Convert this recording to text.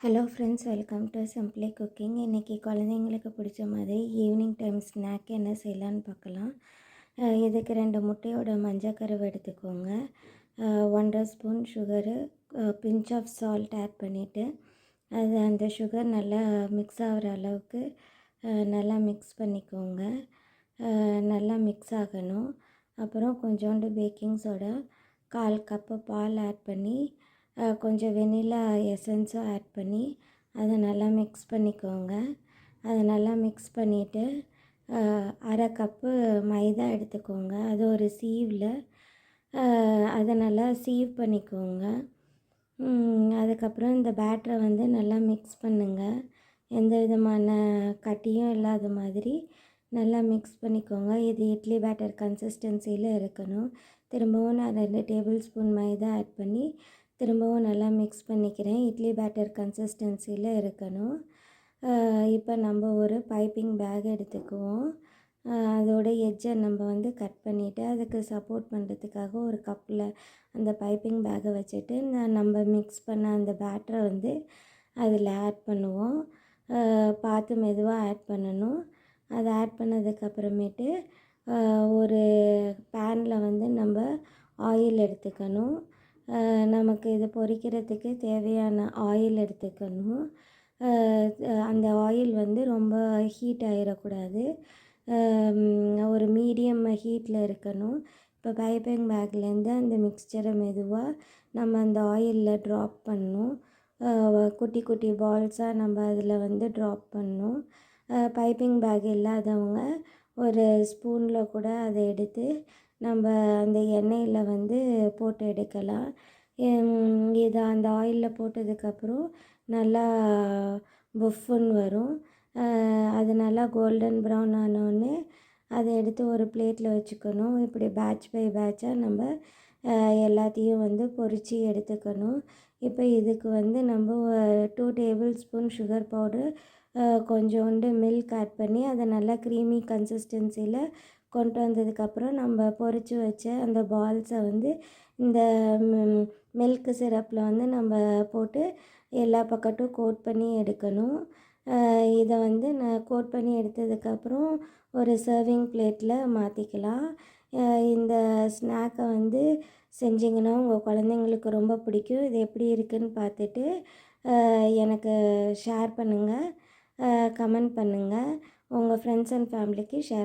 Hello friends, welcome to simply cooking. இன்றைக்கி குழந்தைங்களுக்கு பிடிச்ச மாதிரி ஈவினிங் டைம் ஸ்நாக் என்ன செய்யலான்னு பார்க்கலாம். இதுக்கு 2 முட்டையோட மஞ்சக்கருவை எடுத்துக்கோங்க. 1.5 spoon sugar, pinch of salt add பண்ணிவிட்டு அந்த சுகர் நல்லா மிக்ஸ் ஆகிற அளவுக்கு நல்லா மிக்ஸ் பண்ணிக்கோங்க. நல்லா மிக்ஸ் ஆகணும். அப்புறம் கொஞ்சோண்டு பேக்கிங் சோடா, 1/4 கப்பு பால் ஆட் பண்ணி கொஞ்சம் வெனிலா எசன்ஸும் ஆட் பண்ணி அதை நல்லா மிக்ஸ் பண்ணிக்கோங்க. அதை நல்லா மிக்ஸ் பண்ணிவிட்டு 1/2 கப்பு மைதா எடுத்துக்கோங்க. அது ஒரு சீவில் அதை நல்லா சீவ் பண்ணிக்கோங்க. அதுக்கப்புறம் இந்த பேட்டரை வந்து நல்லா மிக்ஸ் பண்ணுங்கள். எந்த விதமான கட்டியும் இல்லாத மாதிரி நல்லா மிக்ஸ் பண்ணிக்கோங்க. இது இட்லி பேட்டர் கன்சிஸ்டன்சியில் இருக்கணும். திரும்பவும் நான் 2 டேபிள் ஸ்பூன் மைதா ஆட் பண்ணி திரும்பவும் நல்லா மிக்ஸ் பண்ணிக்கிறேன். இட்லி பேட்டர் கன்சிஸ்டன்சியில் இருக்கணும். இப்போ நம்ம ஒரு பைப்பிங் பேக் எடுத்துக்குவோம். அதோட எட்ஜை நம்ம வந்து கட் பண்ணிவிட்டு அதுக்கு சப்போர்ட் பண்ணுறதுக்காக ஒரு கப்பில் அந்த பைப்பிங் பேக்கை வச்சுட்டு நம்ம மிக்ஸ் பண்ண அந்த பேட்டரை வந்து அதில் ஆட் பண்ணுவோம். பார்த்து மெதுவாக ஆட் பண்ணணும். அதை ஆட் பண்ணதுக்கப்புறமேட்டு ஒரு பேனில் வந்து நம்ம ஆயில் எடுத்துக்கணும். நமக்கு இது பொரிக்கிறதுக்கு தேவையான ஆயில் எடுத்துக்கணும். அந்த ஆயில் வந்து ரொம்ப ஹீட் ஆகிடக்கூடாது. ஒரு மீடியம் ஹீட்டில் இருக்கணும். இப்போ பைப்பிங் பேக்லேருந்து அந்த மிக்சரை மெதுவாக நம்ம அந்த ஆயிலில் ட்ராப் பண்ணணும். குட்டி குட்டி பால்ஸாக நம்ம அதில் வந்து ட்ராப் பண்ணணும். பைப்பிங் பேக் இல்லாதவங்க ஒரு ஸ்பூனில் கூட அதை எடுத்து நம்ம அந்த எண்ணெயில் வந்து போட்டு எடுக்கலாம். இதை அந்த ஆயிலில் போட்டதுக்கப்புறம் நல்லா புஃப்னு வரும். அது நல்லா கோல்டன் ப்ரௌன் ஆனோடனே அதை எடுத்து ஒரு பிளேட்டில் வச்சுக்கணும். இப்படி பேட்ச் பை பேட்சாக நம்ம எல்லாத்தையும் வந்து பொரித்து எடுத்துக்கணும். இப்போ இதுக்கு வந்து நம்ம 2 டேபிள் ஸ்பூன் சுகர் பவுடர், கொஞ்சோண்டு மில்க் ஆட் பண்ணி அதை நல்லா க்ரீமி கன்சிஸ்டன்சியில் கொண்டு வந்ததுக்கப்புறம் நம்ம பொரித்து வச்ச அந்த பால்ஸை வந்து இந்த மில்க் சிரப்பில் வந்து நம்ம போட்டு எல்லா பக்கட்டும் கோட் பண்ணி எடுக்கணும். இதை வந்து நான் கோட் பண்ணி எடுத்ததுக்கப்புறம் ஒரு சர்விங் பிளேட்டில் மாற்றிக்கலாம். இந்த ஸ்நாக்கை வந்து செஞ்சிங்கன்னா உங்கள் குழந்தைங்களுக்கு ரொம்ப பிடிக்கும். இது எப்படி இருக்குதுன்னு பார்த்துட்டு எனக்கு ஷேர் பண்ணுங்கள், கமெண்ட் பண்ணுங்கள். உங்கள் ஃப்ரெண்ட்ஸ் அண்ட் ஃபேமிலிக்கு ஷேர்